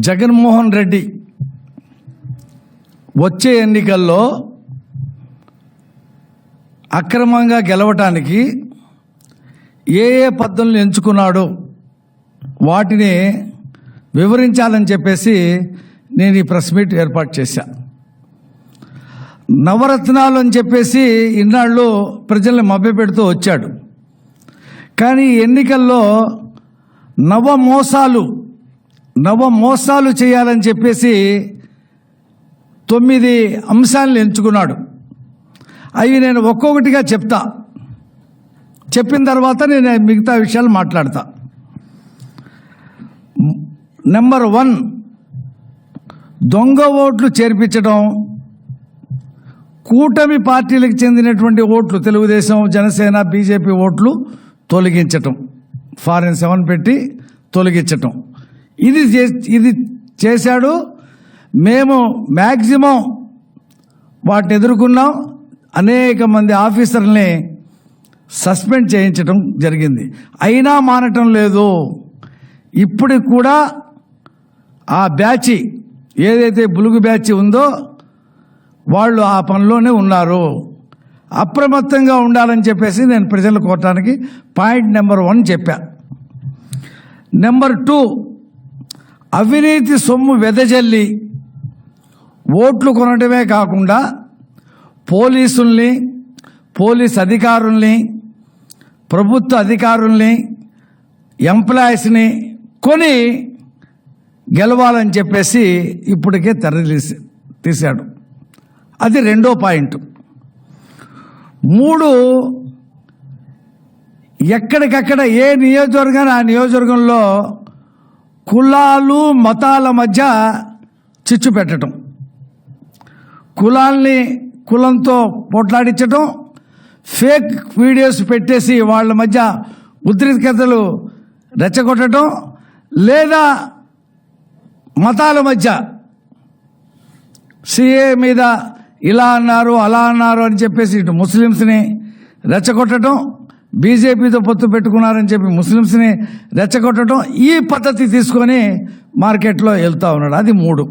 జగన్మోహన్ రెడ్డి వచ్చే ఎన్నికల్లో అక్రమంగా గెలవటానికి ఏ పద్ధతులను ఎంచుకున్నాడో వాటిని వివరించాలని చెప్పేసి నేను ఈ ప్రెస్ మీట్ ఏర్పాటు చేశాను. నవరత్నాలు అని చెప్పేసి ఇన్నాళ్ళు ప్రజల్ని మభ్యపెడుతూ వచ్చాడు. కానీ ఎన్నికల్లో నవమోసాలు చేయాలని చెప్పేసి 9 అంశాలను ఎంచుకున్నాడు. అవి నేను ఒక్కొక్కటిగా చెప్పిన తర్వాత నేను మిగతా విషయాలు మాట్లాడతా. నెంబర్ 1, దొంగ ఓట్లు చేర్పించడం, కూటమి పార్టీలకు చెందినటువంటి ఓట్లు, తెలుగుదేశం, జనసేన, బీజేపీ ఓట్లు తొలగించటం, ఫారెన్ 7 పెట్టి తొలగించటం, ఇది చేశాడు. మేము మ్యాక్సిమం వాటిని ఎదుర్కొన్నాం. అనేక మంది ఆఫీసర్లని సస్పెండ్ చేయించడం జరిగింది. అయినా మానటం లేదు. ఇప్పటికి కూడా ఆ బ్యాచ్ ఏదైతే బులుగు బ్యాచ్ ఉందో వాళ్ళు ఆ పనిలోనే ఉన్నారు. అప్రమత్తంగా ఉండాలని చెప్పేసి నేను ప్రజలు కోరటానికి పాయింట్ నెంబర్ 1 చెప్పా. నెంబర్ 2, అవినీతి సొమ్ము వెదజల్లి ఓట్లు కొనడమే కాకుండా పోలీసుల్ని, పోలీస్ అధికారుల్ని, ప్రభుత్వ అధికారుల్ని, ఎంప్లాయీస్ని కొని గెలవాలని చెప్పేసి ఇప్పటికే తీశాడు. అది 2వ పాయింట్. 3, ఎక్కడికక్కడ ఏ నియోజకవర్గాన్ని ఆ నియోజకవర్గంలో కులాలు మతాల మధ్య చిచ్చు పెట్టడం, కులంతో పోట్లాడించడం, ఫేక్ వీడియోస్ పెట్టేసి వాళ్ళ మధ్య ఉద్రిక్తతలు రెచ్చగొట్టడం, లేదా మతాల మధ్య సిఏ మీద ఇలా అన్నారు అలా అన్నారు అని చెప్పేసి ఇటు ముస్లిమ్స్ని రెచ్చగొట్టడం, బీజేపీతో పొత్తు పెట్టుకున్నారని చెప్పి ముస్లిమ్స్ని రెచ్చగొట్టడం, ఈ పద్ధతి తీసుకొని మార్కెట్లో వెళ్తూ ఉన్నాడు. అది 3.